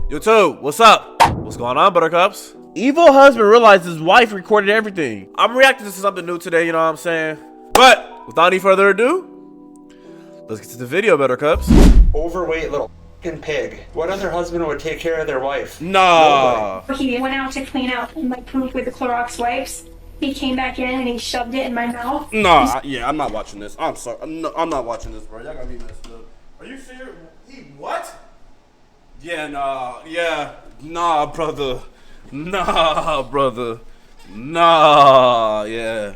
YouTube, what's up? What's going on, Buttercups? Evil husband realized his wife recorded everything. I'm reacting to something new today, you know what I'm saying? But without any further ado, let's get to the video, Buttercups. Overweight little f***ing pig. What other husband would take care of their wife? Nah. Nobody. He went out to clean out and like poop with the Clorox wipes. He came back in and he shoved it in my mouth. Nah, yeah, I'm not watching this. I'm sorry. I'm not watching this, bro. Y'all gotta be messed up. Are you serious? He what? Yeah, nah. Yeah. Nah, brother. Nah, brother. Nah, yeah.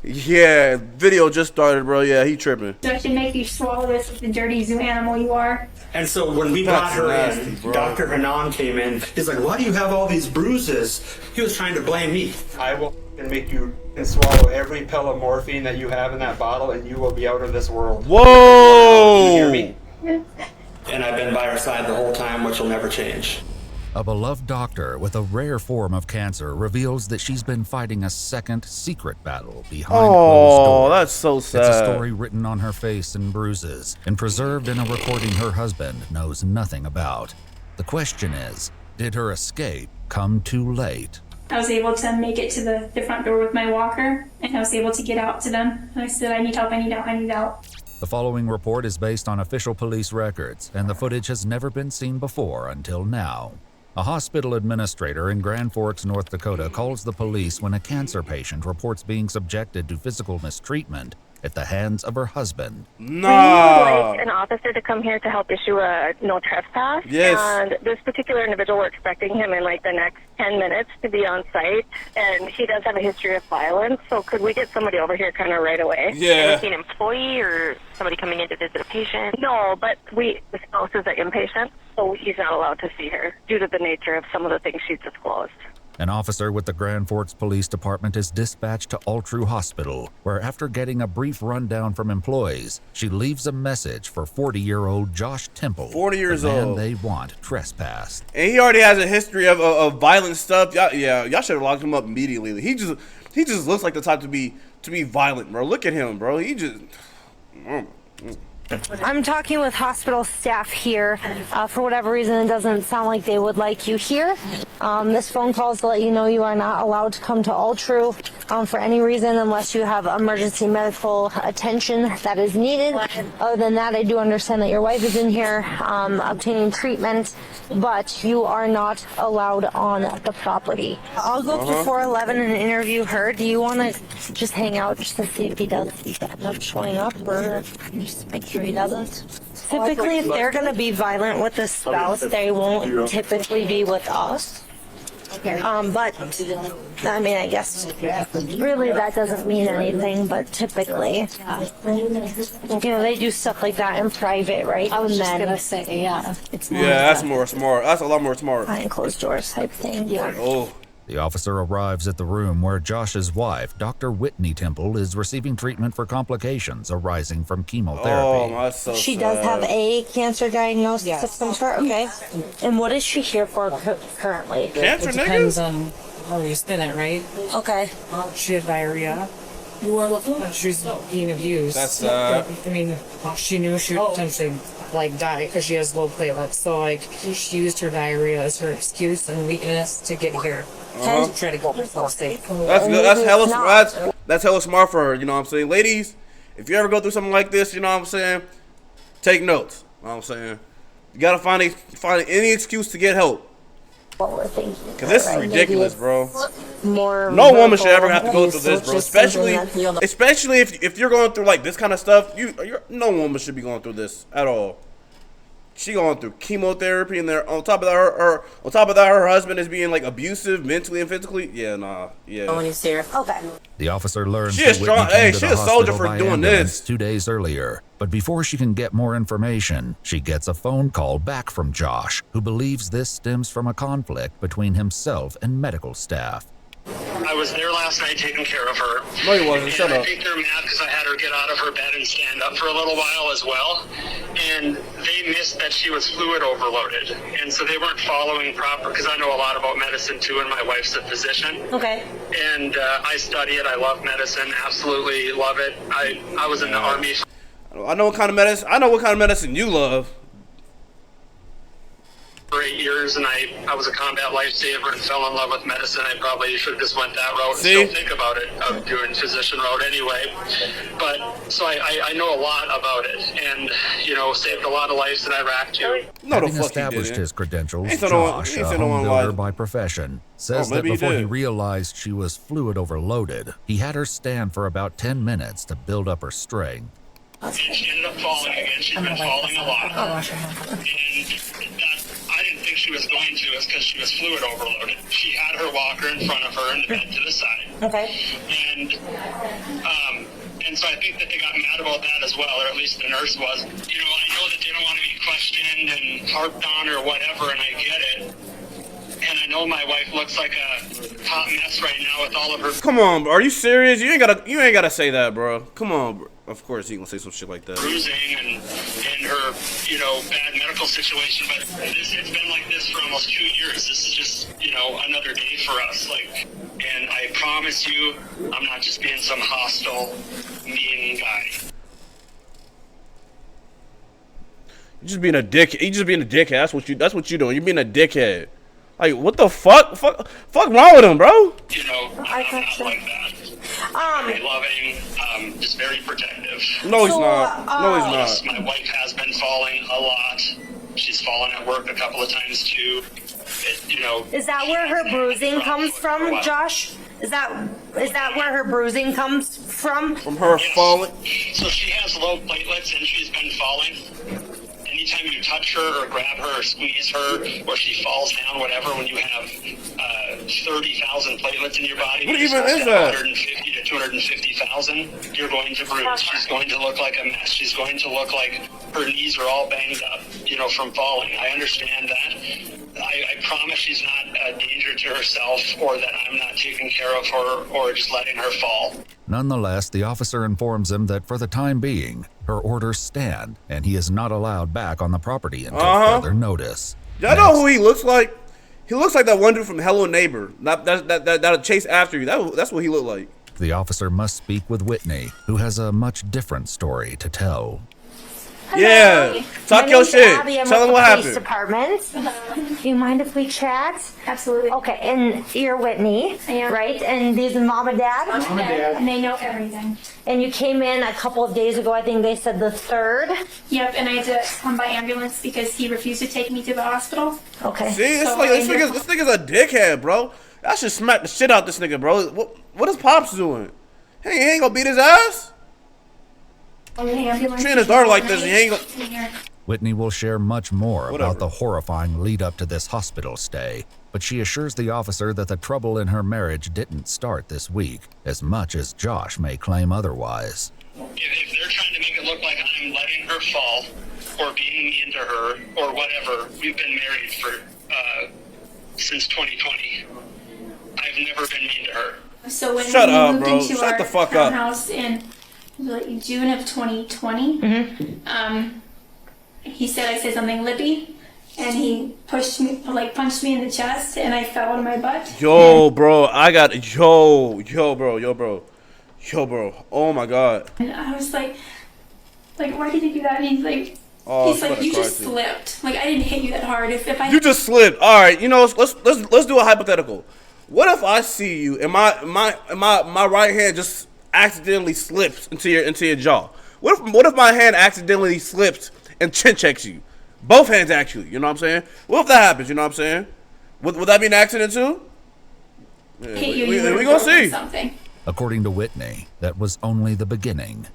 Yeah, video just started, bro. Yeah, he tripping. So I should make you swallow this with the dirty zoo animal you are. And so when we That's brought her nasty, in, bro. Dr. Hanan came in. He's like, why do you have all these bruises? He was trying to blame me. I will f***ing make you swallow every pill of morphine that you have in that bottle and you will be out of this world. Whoa! You hear me? And I've been by her side the whole time, which will never change. A beloved doctor with a rare form of cancer reveals that she's been fighting a second secret battle behind closed doors. That's so sad. It's a story written on her face in bruises and preserved in a recording her husband knows nothing about. The question is, did her escape come too late? I was able to make it to the front door with my walker, and I was able to get out to them. And I said, I need help, I need out, I need out. The following report is based on official police records, and the footage has never been seen before until now. A hospital administrator in Grand Forks, North Dakota calls the police when a cancer patient reports being subjected to physical mistreatment at the hands of her husband. Nah. We would like an officer to come here to help issue a no trespass. Yes. And this particular individual, we're expecting him in like the next 10 minutes to be on site. And he does have a history of violence. So could we get somebody over here kind of right away? Yeah. Is he an employee or somebody coming in to visit a patient? No, but the spouse is an inpatient, so he's not allowed to see her due to the nature of some of the things she's disclosed. An officer with the Grand Forks Police Department is dispatched to Altru Hospital, where after getting a brief rundown from employees, she leaves a message for 40-year-old Josh Temple, 40 years the man old. they want trespassed. And he already has a history of violent stuff. Y'all should have locked him up immediately. He just looks like the type to be violent, bro. Look at him, bro. He just. I'm talking with hospital staff here. For whatever reason, it doesn't sound like they would like you here. This phone call is to let you know you are not allowed to come to Altru for any reason unless you have emergency medical attention that is needed. Other than that, I do understand that your wife is in here obtaining treatment, but you are not allowed on the property. I'll go up to 411 and interview her. Do you want to just hang out just to see if he does end up showing up, or just make sure he doesn't? Typically, if they're going to be violent with the spouse, they won't typically be with us. But, I mean, I guess really that doesn't mean anything, but typically, they do stuff like that in private, right? I was just going to say, yeah. It's more That's more smart. That's a lot more smart. behind closed doors type thing, yeah. Oh. The officer arrives at the room where Josh's wife, Dr. Whitney Temple, is receiving treatment for complications arising from chemotherapy. That's so She sad. does have a cancer diagnosis of some sort, okay. And what is she here for currently? Cancer, It depends nigga? on how you spin it, right? Okay. She had diarrhea. She's being abused. That's sad. I mean, she knew she would potentially die because she has low platelets. So she used her diarrhea as her excuse and weakness to get here. To try to go herself safe. That's good. That's hella smart. That's hella smart for her. You know what I'm saying, ladies? If you ever go through something like this, you know what I'm saying, take notes. You know what I'm saying, you gotta find any excuse to get help. What we're thinking. Cause this is ridiculous, bro. More No woman should ever have to go through abuse, this, which bro. is something Especially if you're going through like this kind of stuff. No woman should be going through this at all. She going through chemotherapy, and on top of that, her husband is being like abusive mentally and physically. Yeah, nah, yeah. When he's here. Okay. The officer learns She is that Whitney strong. came Hey, to she the a soldier hospital for by doing ambulance this. 2 days earlier. But before she can get more information, she gets a phone call back from Josh, who believes this stems from a conflict between himself and medical staff. I was there last night taking care of her. No, you wasn't. Shut and up. I think they're mad because I had her get out of her bed and stand up for a little while as well. And they missed that she was fluid overloaded. And so they weren't following proper, because I know a lot about medicine too, and my wife's a physician. Okay. And I study it. I love medicine. Absolutely love it. I was in the Army. I know what kind of medicine. I know what kind of medicine you love. for 8 years, and I was a combat lifesaver and fell in love with medicine. I probably should have just went that route. See? Still think about it, of doing physician route anyway. But so I know a lot about it, and saved a lot of lives in Iraq too. No, the Having fuck established he didn't. his credentials, Ain't no one- Josh, ain't a no one home builder lied. by profession, says that maybe he before he did. realized she was fluid overloaded, he had her stand for about 10 minutes to build up her strength. And she ended up falling again. She's been falling a lot. And that, I didn't think she was going to, is because she was fluid overloaded. She had her walker in front of her and the bed to the side. Okay. And so I think that they got mad about that as well, or at least the nurse was. I know that they don't want to be questioned and harped on or whatever, and I get it. And I know my wife looks like a hot mess right now with all of her Come on, bro. Are you serious? You ain't gotta say that, bro. Come on, bro. Of course he gonna say some shit like that. bruising and her, bad medical situation. But it's been like this for almost 2 years. This is just, another day for us. And I promise you, I'm not just being some hostile, mean guy. You just being a dick. You just being a dickhead. That's what you doing. You're being a dickhead. Like, what the fuck? Fuck wrong with him, bro? I'm not like that. Very loving, just very protective. No, he's not. No, he's not. My wife has been falling a lot. She's fallen at work a couple of times too. Is that where her bruising comes from, Josh? Is that where her bruising comes from? From her falling? So she has low platelets and she's been falling. Anytime you touch her or grab her or squeeze her or she falls down, whatever, when you have 30,000 platelets in your body, What even is that? 150 to 250,000, you're going to bruise. She's going to look like a mess. She's going to look like her knees are all banged up, from falling. I understand that. I promise she's not a danger to herself or that I'm not taking care of her or just letting her fall. Nonetheless, the officer informs him that for the time being, her orders stand, and he is not allowed back on the property until further notice. Y'all know who he looks like? He looks like that one dude from Hello Neighbor. That'll chase after you. That's what he looked like. The officer must speak with Whitney, who has a much different story to tell. Yeah, talk your shit. Tell him what happened. Department. Do you mind if we chat? Absolutely. Okay, and you're Whitney, right? And these are mom and dad? Mom and dad. And they know everything. And you came in a couple of days ago, I think they said the 3rd? Yep, and I had to come by ambulance because he refused to take me to the hospital. Okay. See, this nigga's a dickhead, bro. I should smack the shit out this nigga, bro. What is Pops doing? Hey, he ain't gonna beat his ass? Treating his daughter like this, he ain't gonna... Whitney will share much more about the horrifying lead up to this hospital stay, but she assures the officer that the trouble in her marriage didn't start this week, as much as Josh may claim otherwise. If they're trying to make it look like I'm letting her fall or being mean to her or whatever, we've been married for since 2020. I've never been mean to her. So when Shut we up, moved bro. into Shut our the fuck up. townhouse in June of 2020, he said I said something lippy, and he punched me in the chest, and I fell on my butt. Yo, bro, yo, bro. Oh my god. And I was like, why did you do that? And he's like, you just slipped. Like, I didn't hit you that hard. If I You just slipped. All right, let's do a hypothetical. What if I see you and my right hand just accidentally slips into your jaw? What if my hand accidentally slips and chin checks you? Both hands actually, you know what I'm saying? What if that happens, you know what I'm saying? Would that be an accident too? Yeah, hit you, we gonna see. Something. According to Whitney, that was only the beginning.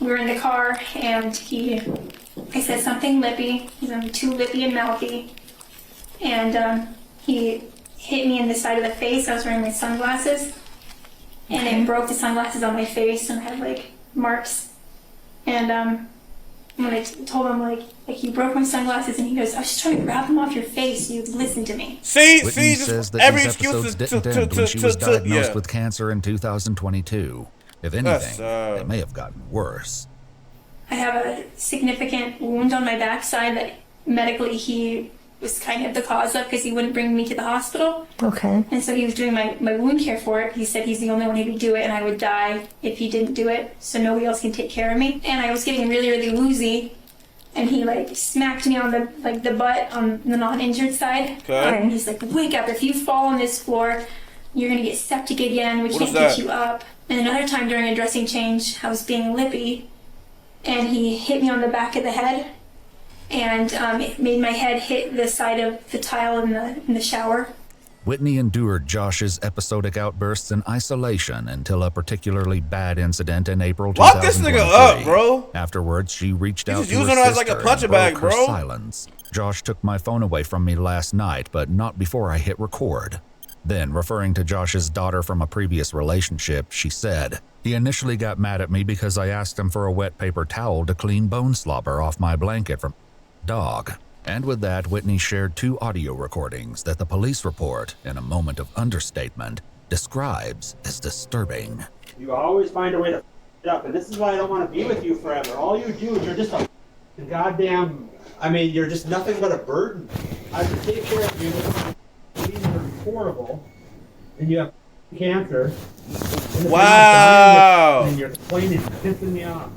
We were in the car, and I said something lippy. He's too lippy and mouthy, and he hit me in the side of the face. I was wearing my sunglasses, and it broke the sunglasses on my face, and I had like marks. And when I told him like you broke my sunglasses, and he goes, I was just trying to grab them off your face. You listen to me. Whitney says that these episodes didn't end when she was diagnosed with cancer in 2022. If anything, they may have gotten worse. I have a significant wound on my backside that medically he was kind of the cause of, because he wouldn't bring me to the hospital. Okay. And so he was doing my wound care for it. He said he's the only one who could do it, and I would die if he didn't do it, so nobody else can take care of me. And I was getting really, really woozy, and he like smacked me on the butt on the non-injured side. Okay. And he's like, wake up! If you fall on this floor, you're gonna get septic again, which What can't is get that? you up. And another time during a dressing change, I was being lippy, and he hit me on the back of the head, and it made my head hit the side of the tile in the shower. Whitney endured Josh's episodic outbursts in isolation until a particularly bad incident in April Lock this 2023. nigga up, bro. Afterwards, she reached out just to her using her as like a sister punching and bag, broke her bro. silence. Josh took my phone away from me last night, but not before I hit record. Then, referring to Josh's daughter from a previous relationship, she said, he initially got mad at me because I asked him for a wet paper towel to clean bone slobber off my blanket from dog. And with that, Whitney shared 2 audio recordings that the police report, in a moment of understatement, describes as disturbing. You always find a way to f it up, and this is why I don't want to be with you forever. All you do is you're just a goddamn, I mean, you're just nothing but a burden. I have to take care of you. These are horrible, and you have cancer. And Wow. and you're complaining, pissing me off.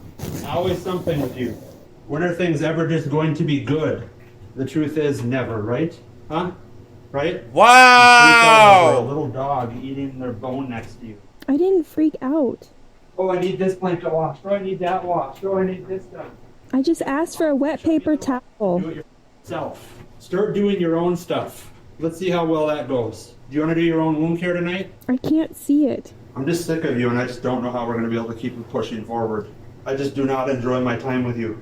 Always something with you. When are things ever just going to be good? The truth is never, right? Huh? Right? Wow. Or a little dog eating their bone next to you. I didn't freak out. Oh, I need this blanket washed. Oh, I need that washed. Oh, I need this done. I just asked for a wet paper towel. Do it yourself. Start doing your own stuff. Let's see how well that goes. Do you want to do your own wound care tonight? I can't see it. I'm just sick of you, and I just don't know how we're going to be able to keep pushing forward. I just do not enjoy my time with you.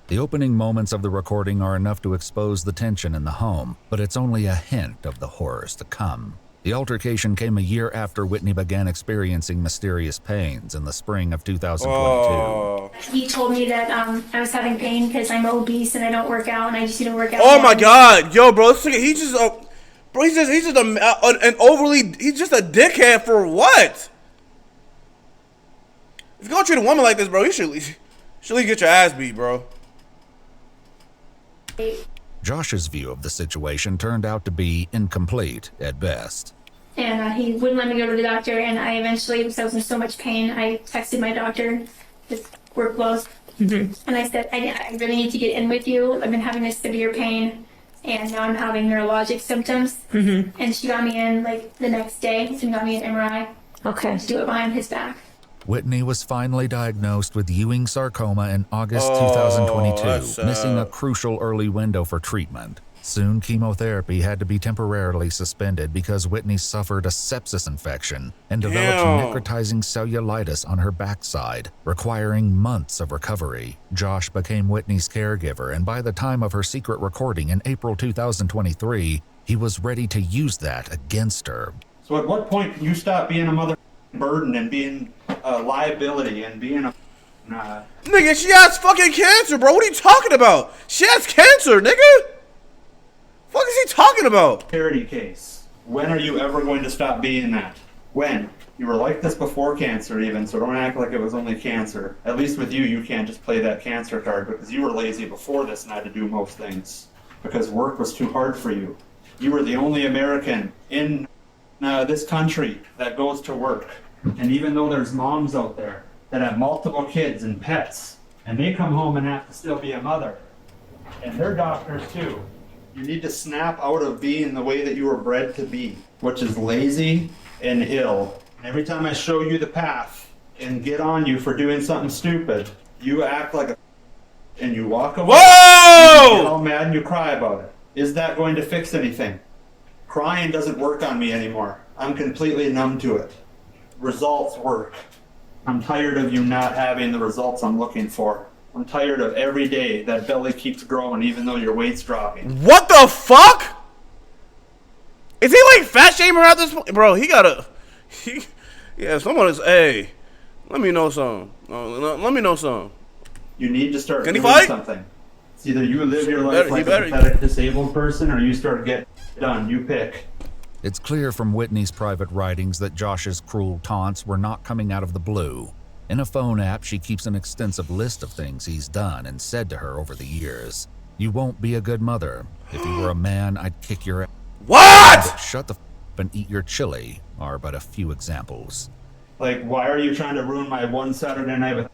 The opening moments of the recording are enough to expose the tension in the home, but it's only a hint of the horrors to come. The altercation came a year after Whitney began experiencing mysterious pains in the spring of 2022. Oh. He told me that I was having pain because I'm obese and I don't work out, and I just need to work out. Oh more. my God, yo, bro, this nigga, he's just an overly, he's just a dickhead for what? If you're gonna treat a woman like this, bro, you should get your ass beat, bro. Josh's view of the situation turned out to be incomplete at best. And he wouldn't let me go to the doctor, and I eventually, because I was in so much pain, I texted my doctor, his work clothes, and I said, I really need to get in with you. I've been having this severe pain, and now I'm having neurologic symptoms. And she got me in like the next day, and got me an MRI. Okay. To do it behind his back. Whitney was finally diagnosed with Ewing sarcoma in August Oh, 2022, that's missing a sad. crucial early window for treatment. Soon, chemotherapy had to be temporarily suspended because Whitney suffered a sepsis infection and developed Damn. necrotizing cellulitis on her backside, requiring months of recovery. Josh became Whitney's caregiver, and by the time of her secret recording in April 2023, he was ready to use that against her. So at what point can you stop being a mother burden and being a liability and being a Nigga, she has fucking cancer, bro. What are you talking about? She has cancer, nigga. Fuck is he talking about? charity case? When are you ever going to stop being that? When? You were like this before cancer even, so don't act like it was only cancer. At least with you can't just play that cancer card because you were lazy before this and had to do most things. Because work was too hard for you. You were the only American in this country that goes to work. And even though there's moms out there that have multiple kids and pets, and they come home and have to still be a mother, and they're doctors too, you need to snap out of being the way that you were bred to be, which is lazy and ill. And every time I show you the path and get on you for doing something stupid, you act like a and you walk away. Whoa! You get all mad and you cry about it. Is that going to fix anything? Crying doesn't work on me anymore. I'm completely numb to it. Results work. I'm tired of you not having the results I'm looking for. I'm tired of every day that belly keeps growing even though your weight's dropping. What the fuck? Is he like fat shaming her at this point? Bro, he gotta... yeah, someone is... Hey, let me know something. Let me know something. You need to start Can he doing fight? something. It's either you live your life like a pathetic disabled person or you start getting done. You pick. It's clear from Whitney's private writings that Josh's cruel taunts were not coming out of the blue. In a phone app, she keeps an extensive list of things he's done and said to her over the years. You won't be a good mother. If you were a man, I'd kick your ass. What? Shut the f and eat your chili are but a few examples. Like, why are you trying to ruin my one Saturday night with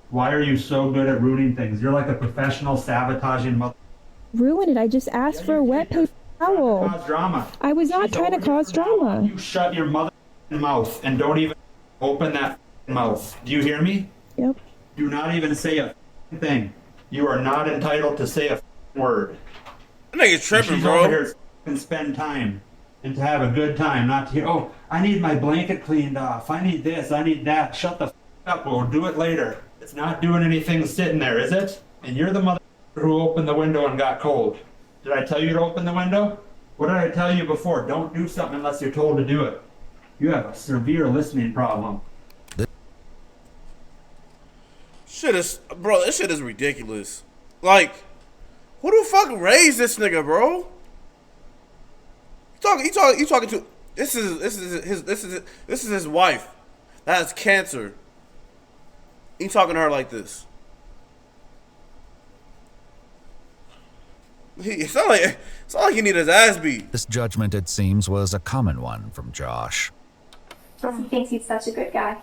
Why are you so good at ruining things? You're like a professional sabotaging mother. Ruin it. I just asked for a wet paper towel. Cause drama. I was not trying to cause drama. You shut your mother mouth and don't even open that mouth. Do you hear me? Yep. Do not even say a thing. You are not entitled to say a word. That nigga's tripping, She's bro. over here and spend time and to have a good time, not to hear, oh, I need my blanket cleaned off. I need this. I need that. Shut the up. We'll do it later. It's not doing anything sitting there, is it? And you're the mother who opened the window and got cold. Did I tell you to open the window? What did I tell you before? Don't do something unless you're told to do it. You have a severe listening problem. Shit is, bro, this shit is ridiculous. Like, who the fuck raised this nigga, bro? You talking to, this is his wife that has cancer. You talking to her like this? It's not like he need his ass beat. This judgment, it seems, was a common one from Josh. He thinks he's such a good guy.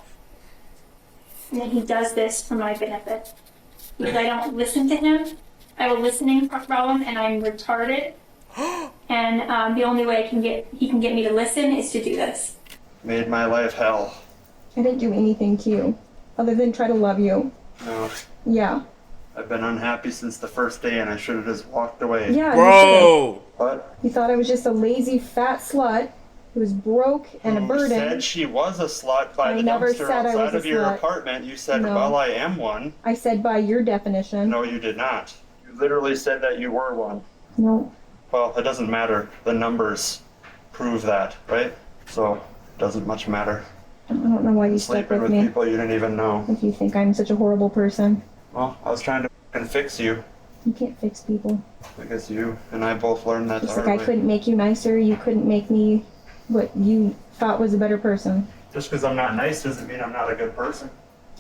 And then he does this for my benefit. Because I don't listen to him. I have a listening problem and I'm retarded. And the only way he can get me to listen is to do this. Made my life hell. I didn't do anything to you, other than try to love you. No. Yeah. I've been unhappy since the first day and I should have just walked away. Yeah. Bro. What? You thought I was just a lazy fat slut who was broke and a burden. said she was a slut by I the never dumpster said I was outside a of your slut. apartment. You said, No. well, I am one. I said by your definition. No, you did not. You literally said that you were one. No. Well, it doesn't matter. The numbers prove that, right? So, it doesn't much matter. I don't know why you stuck Sleeping with with me. people you didn't even know. If you think I'm such a horrible person. Well, I was trying to fucking fix you. You can't fix people. Because you and I both learned that the Just hard like I way. couldn't make you nicer, you couldn't make me what you thought was a better person. Just because I'm not nice doesn't mean I'm not a good person.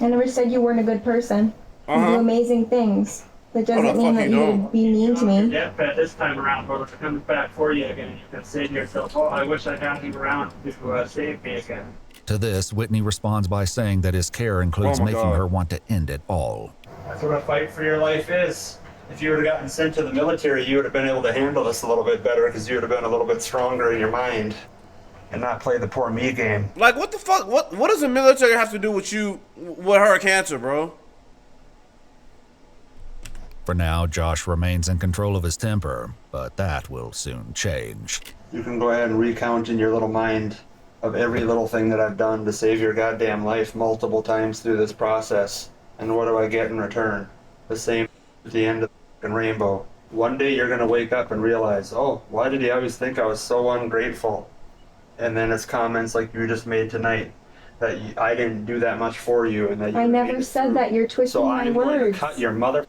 I never said you weren't a good person. You do amazing things. That the doesn't mean fuck that you you don't? would be mean to me. Yeah, but this time around, but if it comes back for you again, you can say to yourself, oh, I wish I had you around to save me again. To this, Whitney responds by saying that his care includes Oh my making God. her want to end it all. That's what a fight for your life is. If you would have gotten sent to the military, you would have been able to handle this a little bit better because you would have been a little bit stronger in your mind and not play the poor me game. Like, what the fuck? What does the military have to do with you, with her cancer, bro? For now, Josh remains in control of his temper, but that will soon change. You can go ahead and recount in your little mind of every little thing that I've done to save your goddamn life multiple times through this process. And what do I get in return? The same at the end of the rainbow. One day you're gonna wake up and realize, oh, why did he always think I was so ungrateful? And then it's comments like you just made tonight, that I didn't do that much for you and that you I made never it said through. that. You're twisting So my I'm going to words. cut your mother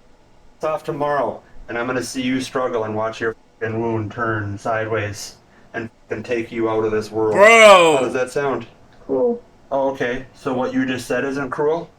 off tomorrow, and I'm going to see you struggle and watch your f***ing wound turn sideways and f***ing take you out of this world. Bro! How does that sound? Cool. Oh, okay. So what you just said isn't cruel?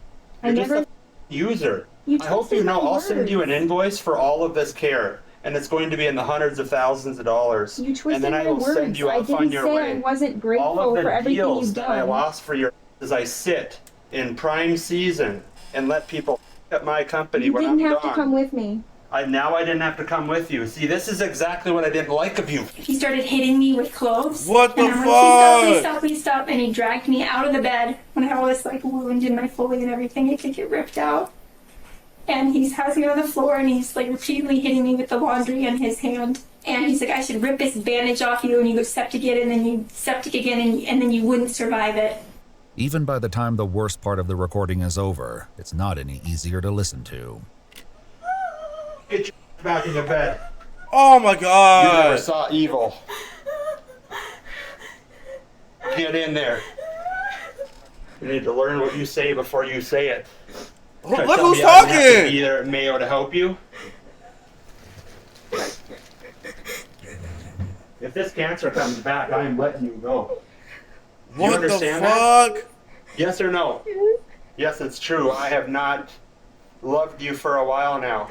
I You're never. just a user. You I hope twisted you know my I'll send you an words. invoice for all of this care, and it's going to be in the hundreds of thousands of dollars. You twisted and then I my will words. send you I off on didn't your say way. I wasn't All grateful of the for everything deals you've that I done. lost for your as I sit in prime season and let people at my company You when didn't I'm have gone. to come with me. Now I didn't have to come with you. See, this is exactly what I didn't like of you. He started hitting me with clothes. What the and I'm fuck? like, please stop, please stop. And he dragged me out of the bed when I had all this like wound in my Foley and everything. It could get ripped out. And he has me on the floor and he's like repeatedly hitting me with the laundry in his hand. And he's like, I should rip this bandage off you, and you go septic it, and then you septic again, and then you wouldn't survive it. Even by the time the worst part of the recording is over, it's not any easier to listen to. Get your back in your bed. Oh my You God! never saw evil. Get in there. You need to learn what you say before you say it. Try to Look tell who's me I didn't have to talking! be there at Mayo to help you. If this cancer comes back, I am letting you go. Do you What the understand that? fuck? Yes or no? Yes, it's true. I have not loved you for a while now,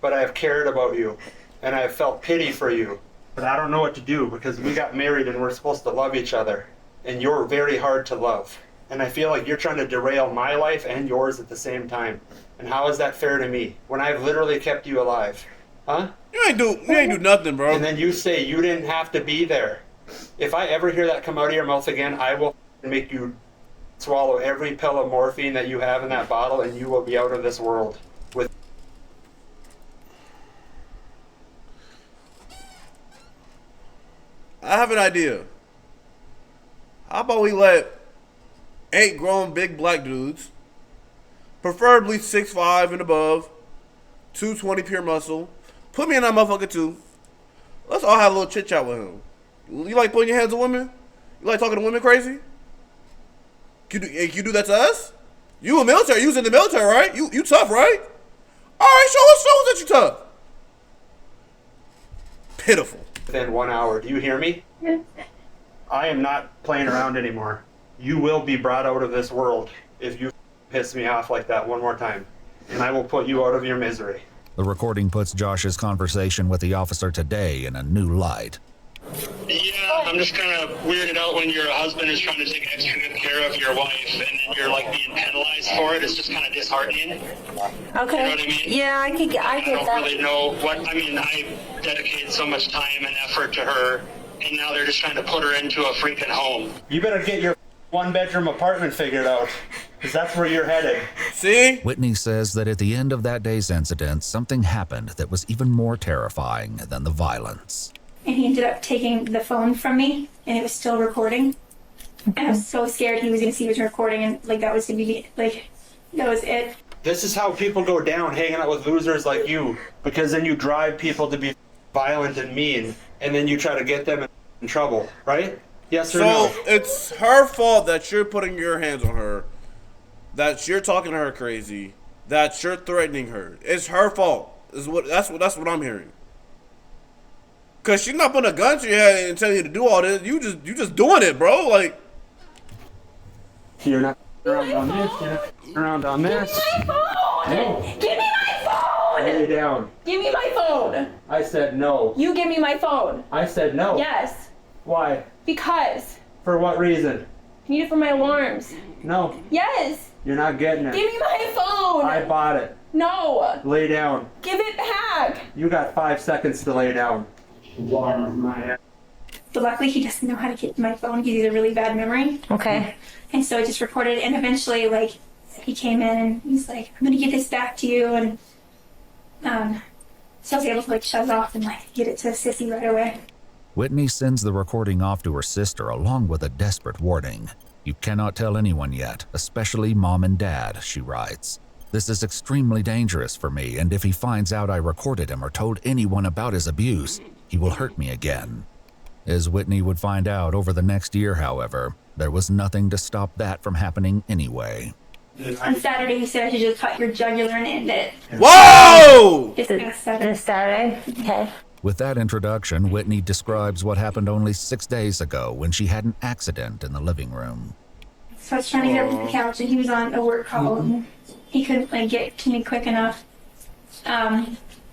but I have cared about you, and I have felt pity for you. But I don't know what to do because we got married and we're supposed to love each other, and you're very hard to love. And I feel like you're trying to derail my life and yours at the same time. And how is that fair to me when I've literally kept you alive? Huh? You ain't do nothing, bro. And then you say you didn't have to be there. If I ever hear that come out of your mouth again, I will make you swallow every pill of morphine that you have in that bottle, and you will be out of this world. With I have an idea. How about we let 8 grown big black dudes, preferably 6'5" and above, 220 pure muscle, put me in that motherfucker too. Let's all have a little chit chat with him. You like putting your hands on women? You like talking to women crazy? You do that to us? You a military? You was in the military, right? You tough, right? All right, show us that you tough. Pitiful. within 1 hour. Do you hear me? I am not playing around anymore. You will be brought out of this world if you piss me off like that one more time, and I will put you out of your misery. The recording puts Josh's conversation with the officer today in a new light. Yeah, I'm just kind of weirded out when your husband is trying to take extra good care of your wife and then you're like being penalized for it. It's just kind of disheartening. Okay. You know what I mean? Yeah, I get I don't that. really know what, I mean, I dedicated so much time and effort to her, and now they're just trying to put her into a freaking home. You better get your one-bedroom apartment figured out, because that's where you're headed. See? Whitney says that at the end of that day's incident, something happened that was even more terrifying than the violence. And he ended up taking the phone from me, and it was still recording. And I was so scared he was going to see it was recording, and like that was going to be like, that was it. This is how people go down, hanging out with losers like you, because then you drive people to be violent and mean, and then you try to get them in trouble, right? Yes or no? So it's her fault that you're putting your hands on her, that you're talking to her crazy, that you're threatening her. It's her fault. That's what I'm hearing. Cause she's not putting a gun to your head and telling you to do all this. You just doing it, bro. Like, You're not around on this. You're not around on this. Give me my phone! No. Give me my phone! Lay down. Give me my phone! I said no. You give me my phone. I said no. Yes. Why? Because. For what reason? I need it for my alarms. No. Yes. You're not getting it. Give me my phone! I bought it. No. Lay down. Give it back. You got 5 seconds to lay down. But luckily he doesn't know how to get my phone because he has a really bad memory. Okay. And so I just recorded it, and eventually, like, he came in and he's like, I'm gonna get this back to you, and so I was able to like shut it off and like get it to Sissy right away. Whitney sends the recording off to her sister along with a desperate warning. You cannot tell anyone yet, especially mom and dad, she writes. This is extremely dangerous for me, and if he finds out I recorded him or told anyone about his abuse, he will hurt me again. As Whitney would find out over the next year, however, there was nothing to stop that from happening anyway. On Saturday, he said I should just cut your jugular and end it. whoa! This Saturday? Okay. With that introduction, Whitney describes what happened only 6 days ago when she had an accident in the living room. So I was trying to get up to the couch, and he was on a work call, and he couldn't like get to me quick enough.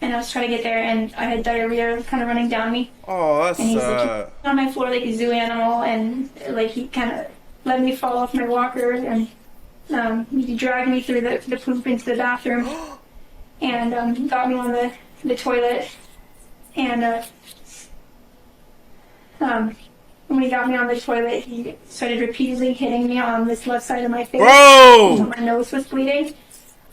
And I was trying to get there, and I had diarrhea kind of running down me. Oh, that's and he's sad. like on my floor like a zoo animal, and like he kind of let me fall off my walker, and he dragged me through the poop into the bathroom, and got me on the toilet, and when he got me on the toilet, he started repeatedly hitting me on this left side of my face. Bro! Until my nose was bleeding.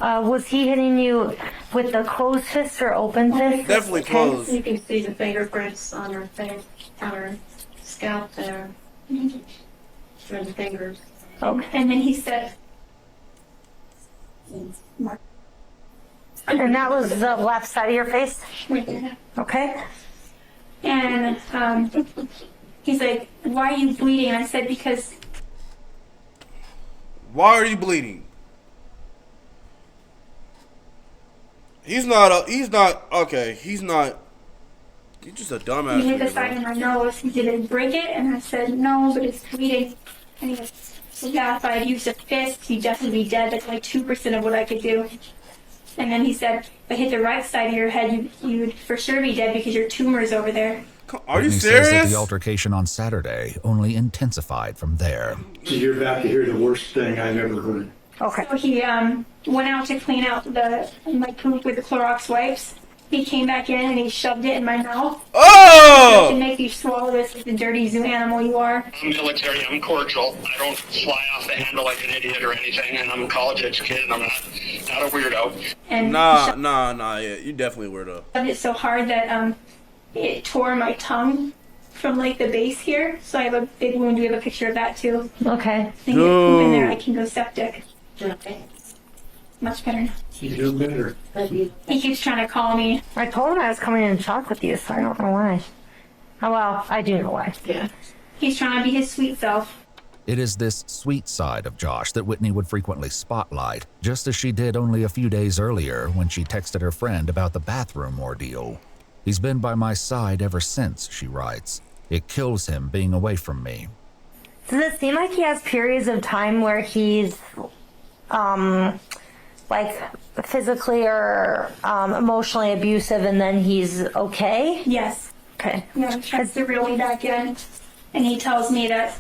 Was he hitting you with the closed fist or open fist? Definitely closed. You can see the fingerprints on her face, on her scalp there. Through the fingers. Okay. And then he said, And that was the left side of your face? right there. Okay. And he's like, why are you bleeding? And I said, because. Why are you bleeding? He's not, he's just a dumbass. He hit the nigga, side bro. of my nose. He didn't break it, and I said, no, but it's bleeding. And he goes, yeah, if I had used a fist, you'd definitely be dead. That's like 2% of what I could do. And then he said, if I hit the right side of your head, you'd for sure be dead because your tumor's over there. Are you Whitney says that serious? the altercation on Saturday only intensified from there. You're about to hear the worst thing I've ever heard. Okay. So he went out to clean out my poop with the Clorox wipes. He came back in and he shoved it in my mouth. Oh! To make you swallow this like the dirty zoo animal you are. I'm military, I'm cordial. I don't fly off the handle like an idiot or anything, and I'm college educated, I'm not a weirdo. And Nah, yeah, you definitely a weirdo. shoved it so hard that it tore my tongue from like the base here. So I have a big wound. We have a picture of that too. Okay. I think if poop in there, I can go septic. Much better now. You do better. He keeps trying to call me. I told him I was coming in to talk with you, so I don't know why. Oh, well, I do know why. Yeah. He's trying to be his sweet self. It is this sweet side of Josh that Whitney would frequently spotlight, just as she did only a few days earlier when she texted her friend about the bathroom ordeal. He's been by my side ever since, she writes. It kills him being away from me. Does it seem like he has periods of time where he's, like, physically or emotionally abusive and then he's okay? Yes. Okay. Yeah, he tries to reel me back in. And he tells me that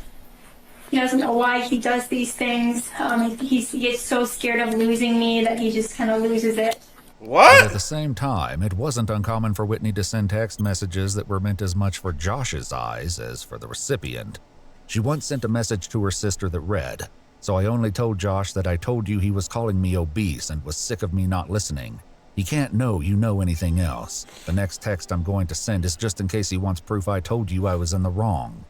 he doesn't know why he does these things. He gets so scared of losing me that he just kind of loses it. But at the same time, it wasn't uncommon for Whitney to send text messages that were meant as much for Josh's eyes as for the recipient. She once sent a message to her sister that read, "So I only told Josh that I told you he was calling me obese and was sick of me not listening. He can't know you know anything else. The next text I'm going to send is just in case he wants proof I told you I was in the wrong."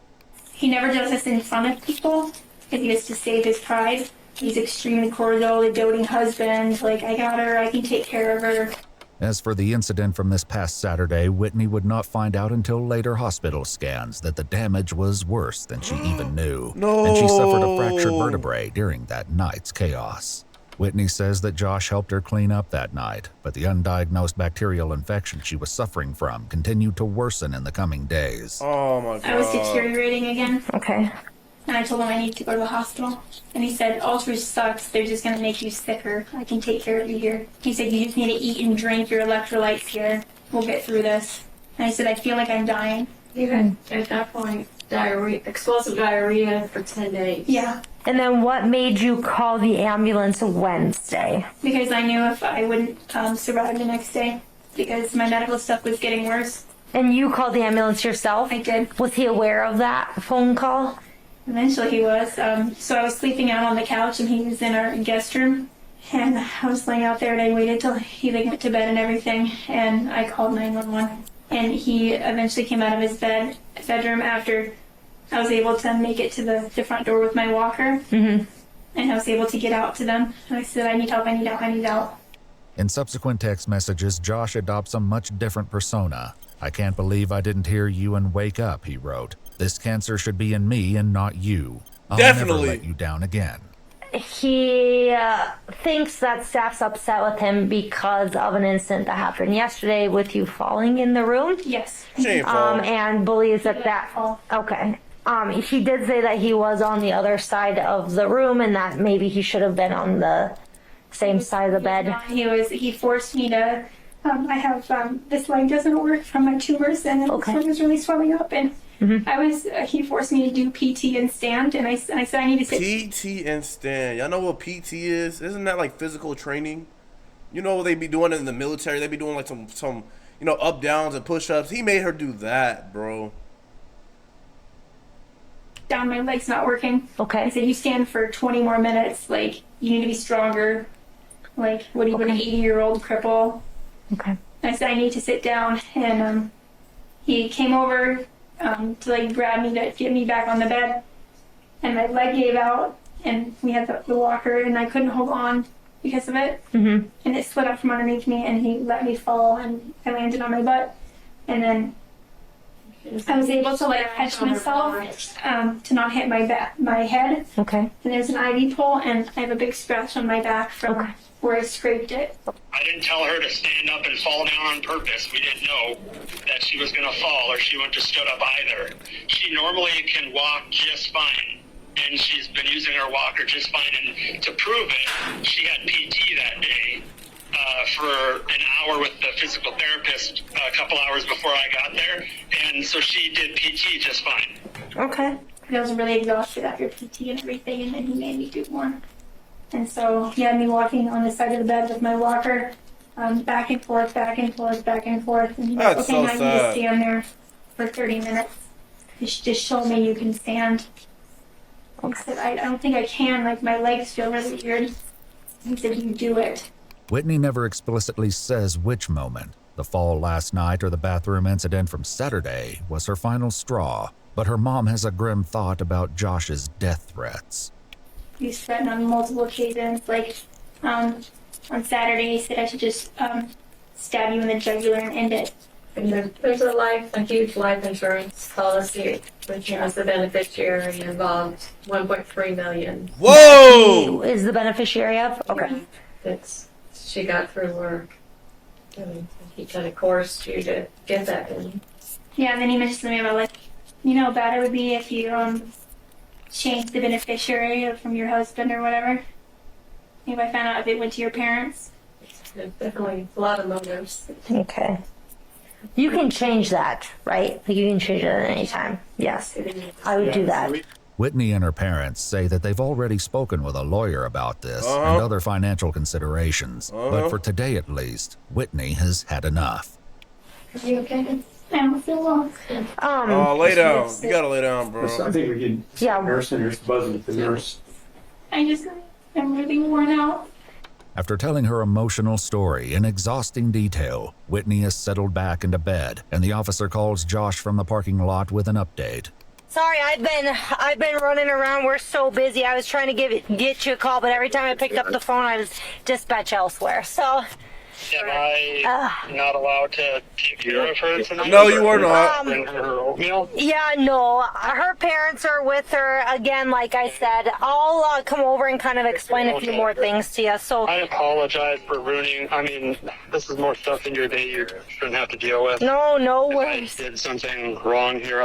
He never does this in front of people because he has to save his pride. He's extremely cordial, a doting husband. Like, I got her, I can take care of her. As for the incident from this past Saturday, Whitney would not find out until later hospital scans that the damage was worse than she even knew. No. And she suffered a fractured vertebrae during that night's chaos. Whitney says that Josh helped her clean up that night, but the undiagnosed bacterial infection she was suffering from continued to worsen in the coming days. Oh my God. I was deteriorating again. Okay. And I told him I need to go to the hospital. And he said, Ultra sucks. They're just going to make you sicker. I can take care of you here. He said, you just need to eat and drink your electrolytes here. We'll get through this. And I said, I feel like I'm dying. Even at that point, diarrhea, explosive diarrhea for 10 days. Yeah. And then what made you call the ambulance Wednesday? Because I knew if I wouldn't survive the next day. Because my medical stuff was getting worse. And you called the ambulance yourself? I did. Was he aware of that phone call? Eventually he was. So I was sleeping out on the couch and he was in our guest room. And I was laying out there and I waited till he went to bed and everything. And I called 911. And he eventually came out of his bedroom after I was able to make it to the front door with my walker. Mm-hmm. And I was able to get out to them. And I said, I need help, I need out, I need out. In subsequent text messages, Josh adopts a much different persona. "I can't believe I didn't hear you and wake up," he wrote. "This cancer should be in me and not you. I'll Definitely. never let you down again." He thinks that staff's upset with him because of an incident that happened yesterday with you falling in the room. Yes. She ain't fall. And believes that okay. He did say that he was on the other side of the room and that maybe he should have been on the same side of the bed. He forced me to, I have, this leg doesn't work from my tumors and this one was really swelling up and he forced me to do PT and stand and I said I need to sit. PT and stand. Y'all know what PT is? Isn't that like physical training? You know what they be doing in the military? They be doing like some up downs and push ups. He made her do that, bro. Down, my leg's not working. Okay. I said, you stand for 20 more minutes. Like, you need to be stronger. Like, what are you, an 80-year-old cripple? Okay. I said, I need to sit down. And he came over to, like, grab me to get me back on the bed. And my leg gave out. And we had the walker, and I couldn't hold on because of it. Mm-hmm. And it slid up from underneath me, and he let me fall, and I landed on my butt. And then I was able to like catch myself to not hit my head. Okay. And there's an IV pole, and I have a big scratch on my back from where I scraped it. I didn't tell her to stand up and fall down on purpose. We didn't know that she was going to fall or she wouldn't have stood up either. She normally can walk just fine, and she's been using her walker just fine. And to prove it, she had PT that day for an hour with the physical therapist a couple hours before I got there, and so she did PT just fine. Okay. I was really exhausted after PT and everything, and then he made me do more. And so he had me walking on the side of the bed with my walker, back and forth, back and forth, back and forth. And he's like, That's okay, so now you sad. just stand there for 30 minutes. Just show me you can stand. I said, I don't think I can. Like, my legs feel really weird. He said, you do it. Whitney never explicitly says which moment, the fall last night or the bathroom incident from Saturday, was her final straw, but her mom has a grim thought about Josh's death threats. He's threatened on multiple occasions. Like, on Saturday, he said I should just stab you in the jugular and end it. And there's a huge life insurance policy, which has the beneficiary involved, 1.3 million. Whoa! Who is the beneficiary of? Okay. She got through work. He kind of coerced you to get that in. Yeah, and then he mentioned to me about, like, you know how bad it would be if you changed the beneficiary from your husband or whatever. If I found out if it went to your parents. There's definitely a lot of motives. Okay. You can change that, right? Like, you can change it at any time. Yes. I would do that. Whitney and her parents say that they've already spoken with a lawyer about this and other financial considerations, but for today at least, Whitney has had enough. Are you okay? I don't feel well. Oh, lay down. You gotta lay down, bro. I think we can. Yeah. Nurse and nurse buzzing with the nurse. I'm really worn out. After telling her emotional story in exhausting detail, Whitney is settled back into bed, and the officer calls Josh from the parking lot with an update. Sorry, I've been running around. We're so busy. I was trying to get you a call, but every time I picked up the phone, I was dispatched elsewhere. So. Am I not allowed to take care of her tonight? No, you are not. Bring her oatmeal? Yeah, no. Her parents are with her. Again, like I said, I'll come over and kind of explain a few more things to you. So I apologize for ruining. I mean, this is more stuff in your day you shouldn't have to deal with. No If worries. I did something wrong here,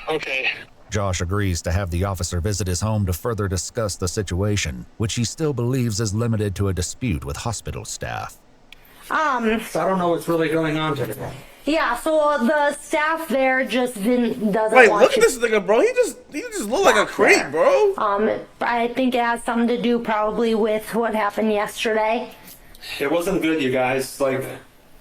okay. Josh agrees to have the officer visit his home to further discuss the situation, which he still believes is limited to a dispute with hospital staff. So I don't know what's really going on today. Yeah, so the staff there just doesn't Wait, want look at you. this nigga, bro. He just look like a creep, bro. I think it has something to do probably with what happened yesterday. It wasn't good, you guys. Like,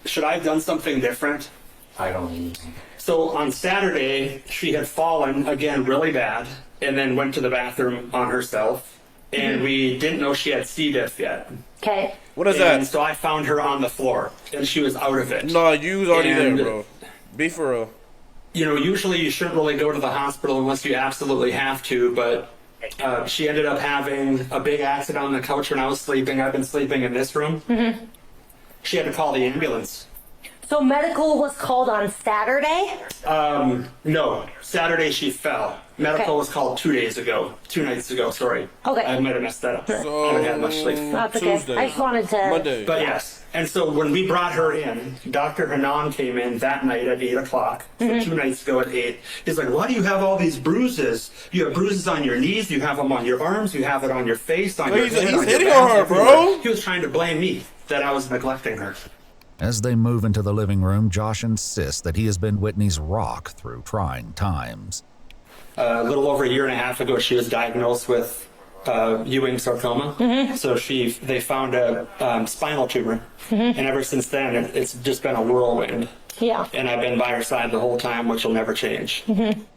should I have done something different? I don't know. So on Saturday, she had fallen again really bad and then went to the bathroom on herself. And we didn't know she had C. diff yet. Okay. What is And that? so I found her on the floor and she was out of it. No, you was already And, there, bro. Be for real. You know, usually you shouldn't really go to the hospital unless you absolutely have to, but she ended up having a big accident on the couch when I was sleeping. I've been sleeping in this room. Mm-hmm. She had to call the ambulance. So medical was called on Saturday? No. Saturday she fell. Medical Okay. was called 2 nights ago, sorry. Okay. I might have messed that up. So, I haven't had much sleep. That's okay. Tuesday. I just wanted to. Monday. But yes, and so when we brought her in, Dr. Hanan came in that night at 8 o'clock, so 2 nights ago at 8. He's like, why do you have all these bruises? You have bruises on your knees, you have them on your arms, you have it on your face, on your He's head, on your hitting back, on her, everywhere. bro. He was trying to blame me that I was neglecting her. As they move into the living room, Josh insists that he has been Whitney's rock through trying times. A little over a year and a half ago, she was diagnosed with Ewing sarcoma. So they found a spinal tumor, and ever since then, it's just been a whirlwind. Yeah. And I've been by her side the whole time, which will never change.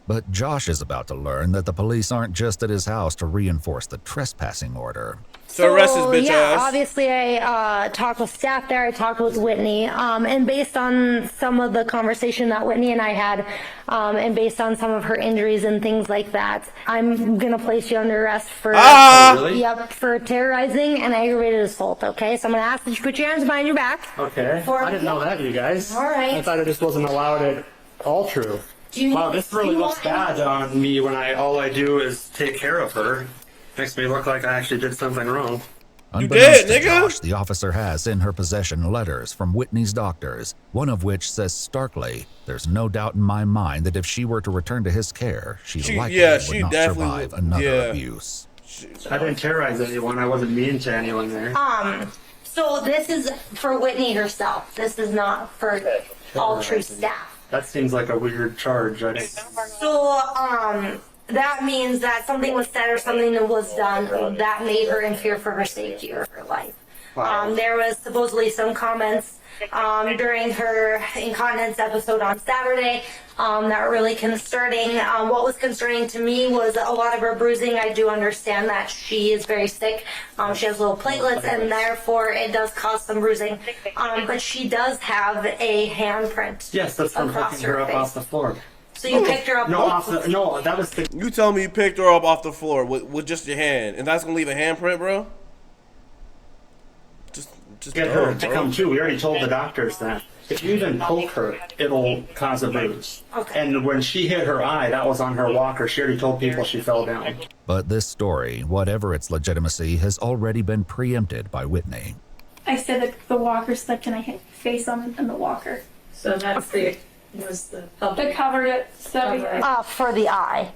But Josh is about to learn that the police aren't just at his house to reinforce the trespassing order. So arrest his bitch yeah, ass. obviously I talked with staff there, I talked with Whitney, and based on some of the conversation that Whitney and I had, and based on some of her injuries and things like that, I'm gonna place you under arrest for really? Yep, for terrorizing and aggravated assault, okay? So I'm gonna ask that you put your hands behind your back. Okay. I didn't know that, you guys. All right. I thought it just wasn't allowed at all true. Wow, this really looks bad on me when all I do is take care of her. Makes me look like I actually did something wrong. Unbeknownst did, to nigga. Josh, the officer has in her possession letters from Whitney's doctors, one of which says starkly, "There's no doubt in my mind that if she were to return to his care, she likely would not survive another abuse." I didn't terrorize anyone. I wasn't mean to anyone there. So this is for Whitney herself. This is not for all true staff. That seems like a weird charge. So, that means that something was said or something that was done that made her in fear for her safety or her life. There was supposedly some comments during her incontinence episode on Saturday that were really concerning. What was concerning to me was a lot of her bruising. I do understand that she is very sick. She has low platelets, and therefore it does cause some bruising. But she does have a handprint. Yes, that's from picking her up off the floor. So you picked her up No, that was the... You tell me you picked her up off the floor with just your hand, and that's gonna leave a handprint, bro? Just Get her to come too. We already told the doctors that. If you even poke her, it'll cause a bruise. Okay. And when she hit her eye, that was on her walker. She already told people she fell down. But this story, whatever its legitimacy, has already been preempted by Whitney. I said that the walker slipped and I hit face on the walker. So that's the They covered it, so for the eye.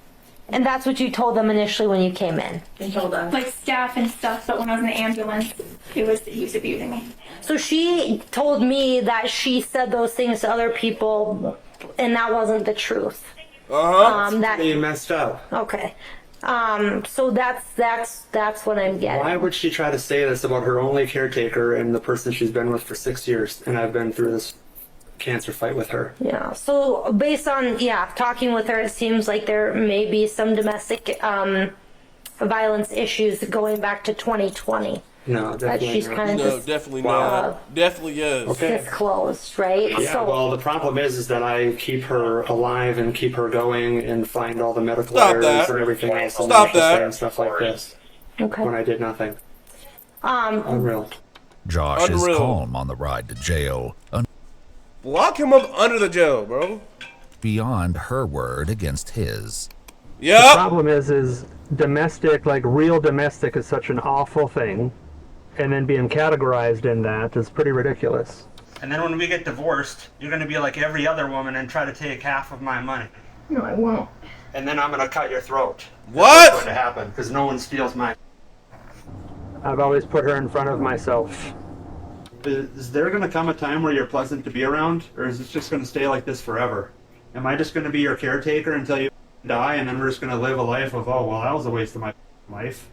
And that's what you told them initially when you came in. You told them. like staff and stuff, but when I was in the ambulance, he was abusing me. So she told me that she said those things to other people, and that wasn't the truth. You messed up. Okay. So that's what I'm getting. Why would she try to say this about her only caretaker and the person she's been with for 6 years? And I've been through this cancer fight with her. Yeah. So based on talking with her, it seems like there may be some domestic violence issues going back to 2020. No, definitely she's not. kind of No, definitely not. Definitely yes. Okay. disclosed, right? Yeah, So, well, the problem is that I keep her alive and keep her going and find all the medical Stop errors that. and everything else. Stop that. And stuff like this. Okay. When I did nothing. Unreal. Josh is Unreal. calm on the ride to jail, Lock him up under the jail, bro. beyond her word against his. The Yep. problem is domestic, like real domestic, is such an awful thing, and then being categorized in that is pretty ridiculous. And then when we get divorced, you're going to be like every other woman and try to take half of my money. No, I won't. And then I'm going to cut your throat. What? That's what's going to happen, because no one steals my... I've always put her in front of myself. Is there going to come a time where you're pleasant to be around, or is this just going to stay like this forever? Am I just going to be your caretaker until you die, and then we're just going to live a life of, oh, well, that was a waste of my life?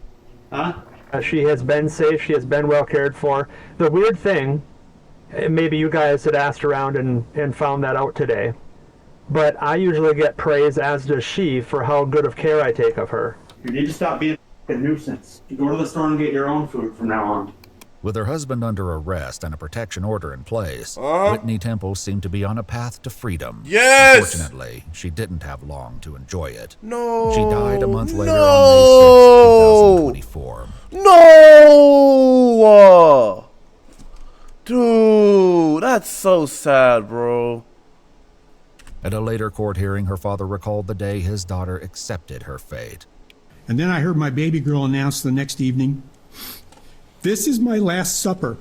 Huh? She has been safe. She has been well cared for. The weird thing, maybe you guys had asked around and found that out today, but I usually get praise, as does she, for how good of care I take of her. You need to stop being a nuisance. You go to the store and get your own food from now on. With her husband under arrest and a protection order in place, Whitney Temple seemed to be on a path to freedom. Yes! Unfortunately, she didn't have long to enjoy it. No. She died a month later on May 6, 2024. No! Dude, that's so sad, bro. At a later court hearing, her father recalled the day his daughter accepted her fate. And then I heard my baby girl announce the next evening, "This is my last supper.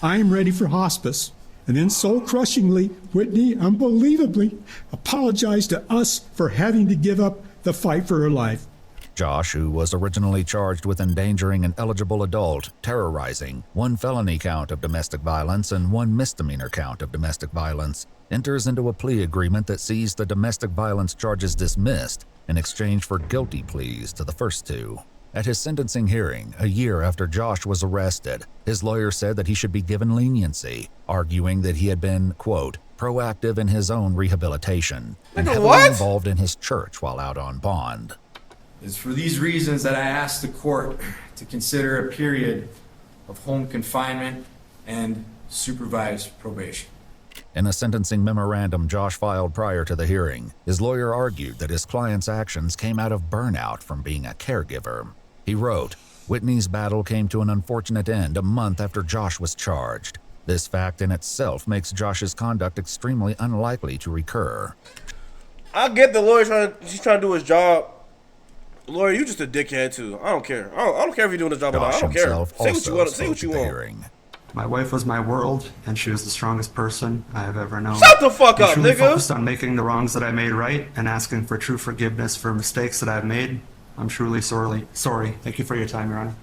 I am ready for hospice." And then soul-crushingly, Whitney unbelievably apologized to us for having to give up the fight for her life. Josh, who was originally charged with endangering an eligible adult, terrorizing, 1 felony count of domestic violence and 1 misdemeanor count of domestic violence, enters into a plea agreement that sees the domestic violence charges dismissed in exchange for guilty pleas to the first 2. At his sentencing hearing, a year after Josh was arrested, his lawyer said that he should be given leniency, arguing that he had been, quote, proactive in his own rehabilitation and heavily involved in his church while out on bond. It's for these reasons that I asked the court to consider a period of home confinement and supervised probation. In a sentencing memorandum Josh filed prior to the hearing, his lawyer argued that his client's actions came out of burnout from being a caregiver. He wrote, "Whitney's battle came to an unfortunate end a month after Josh was charged. This fact in itself makes Josh's conduct extremely unlikely to recur." I get the lawyer he's trying to do his job. Lawyer, you just a dickhead too. I don't care. I don't care if you're doing his job or not. I don't care. Say what you want. Say what you want. My wife was my world, and she was the strongest person I have ever known. Shut the fuck up, truly nigga! Focused on making the wrongs that I made right and asking for true forgiveness for mistakes that I've made. I'm truly sorry. Thank you for your time, Your Honor.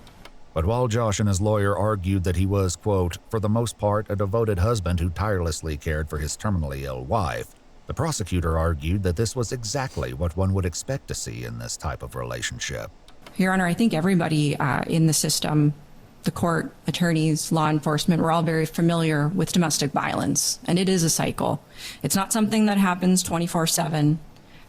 But while Josh and his lawyer argued that he was, quote, for the most part, a devoted husband who tirelessly cared for his terminally ill wife, The prosecutor argued that this was exactly what one would expect to see in this type of relationship. Your Honor, I think everybody in the system, the court, attorneys, law enforcement, we're all very familiar with domestic violence, and it is a cycle. It's not something that happens 24/7.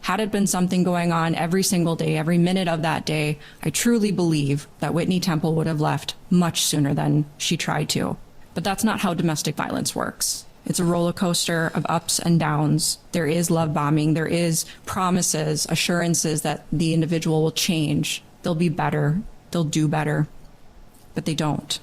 Had it been something going on every single day, every minute of that day, I truly believe that Whitney Temple would have left much sooner than she tried to. But that's not how domestic violence works. It's a roller coaster of ups and downs. There is love bombing. There is promises, assurances that the individual will change. They'll be better. They'll do better. But they don't.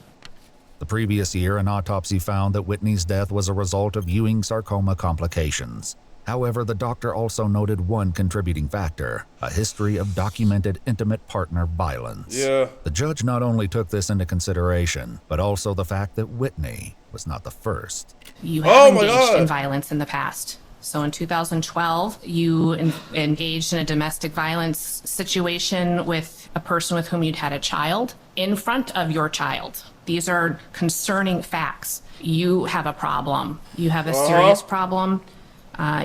The previous year, an autopsy found that Whitney's death was a result of Ewing sarcoma complications. However, the doctor also noted one contributing factor, a history of documented intimate partner violence. Yeah. The judge not only took this into consideration, but also the fact that Whitney was not the first. You have engaged in violence in the past. So in 2012, you engaged in a domestic violence situation with a person with whom you'd had a child in front of your child. These are concerning facts. You have a problem. You have a serious problem.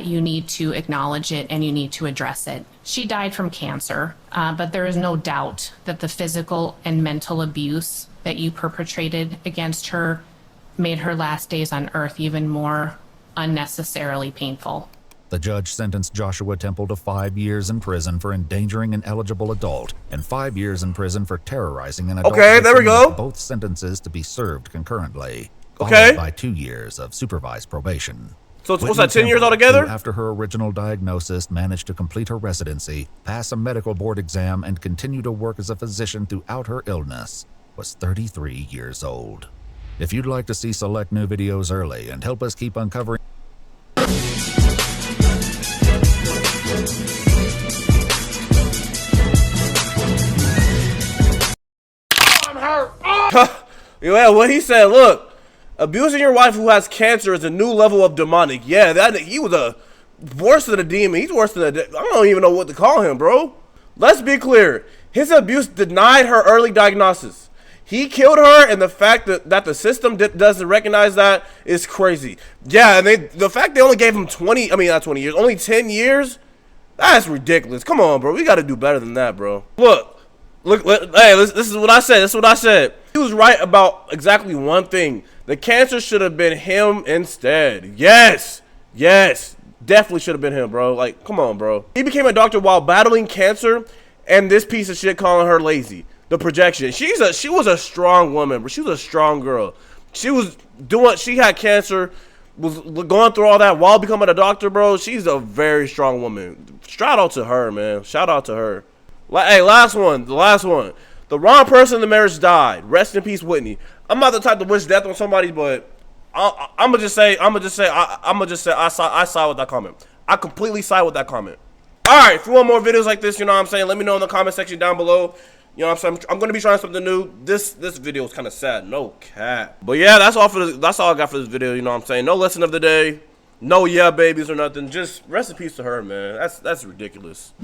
You need to acknowledge it and you need to address it. She died from cancer, but there is no doubt that the physical and mental abuse that you perpetrated against her made her last days on earth even more unnecessarily painful. The judge sentenced Joshua Temple to 5 years in prison for endangering an eligible adult and 5 years in prison for terrorizing an adult. Okay, there we go. Both sentences to be served concurrently, Okay. followed by 2 years of supervised probation. So what's Whitney that, 10 years Temple, altogether? who, after her original diagnosis, managed to complete her residency, pass a medical board exam, and continue to work as a physician throughout her illness, was 33 years old. If you'd like to see select new videos early and help us keep uncovering Yeah, what he said, look, abusing your wife who has cancer is a new level of demonic. Yeah, that he was worse than a demon. He's worse than I don't even know what to call him, bro. Let's be clear. His abuse denied her early diagnosis. He killed her, and the fact that the system doesn't recognize that is crazy. Yeah, and the fact they only gave him not 20 years, only 10 years, that's ridiculous. Come on, bro. We got to do better than that, bro. Look, hey, this is what I said. He was right about exactly one thing. The cancer should have been him instead. Yes, definitely should have been him, bro. Like, come on, bro. He became a doctor while battling cancer, and this piece of shit calling her lazy. The projection. She was a strong woman, but she was a strong girl. She had cancer, was going through all that while becoming a doctor, bro. She's a very strong woman. Shout out to her, man. Shout out to her. Hey, the last one. The wrong person in the marriage died. Rest in peace, Whitney. I'm not the type to wish death on somebody, but I'm gonna just say I side with that comment. I completely side with that comment. All right, if you want more videos like this, you know what I'm saying, let me know in the comment section down below. You know what I'm saying? I'm gonna be trying something new. This video is kind of sad, no cap. But yeah, that's all I got for this video. You know what I'm saying? No lesson of the day, no yeah babies or nothing. Just rest in peace to her, man. That's ridiculous.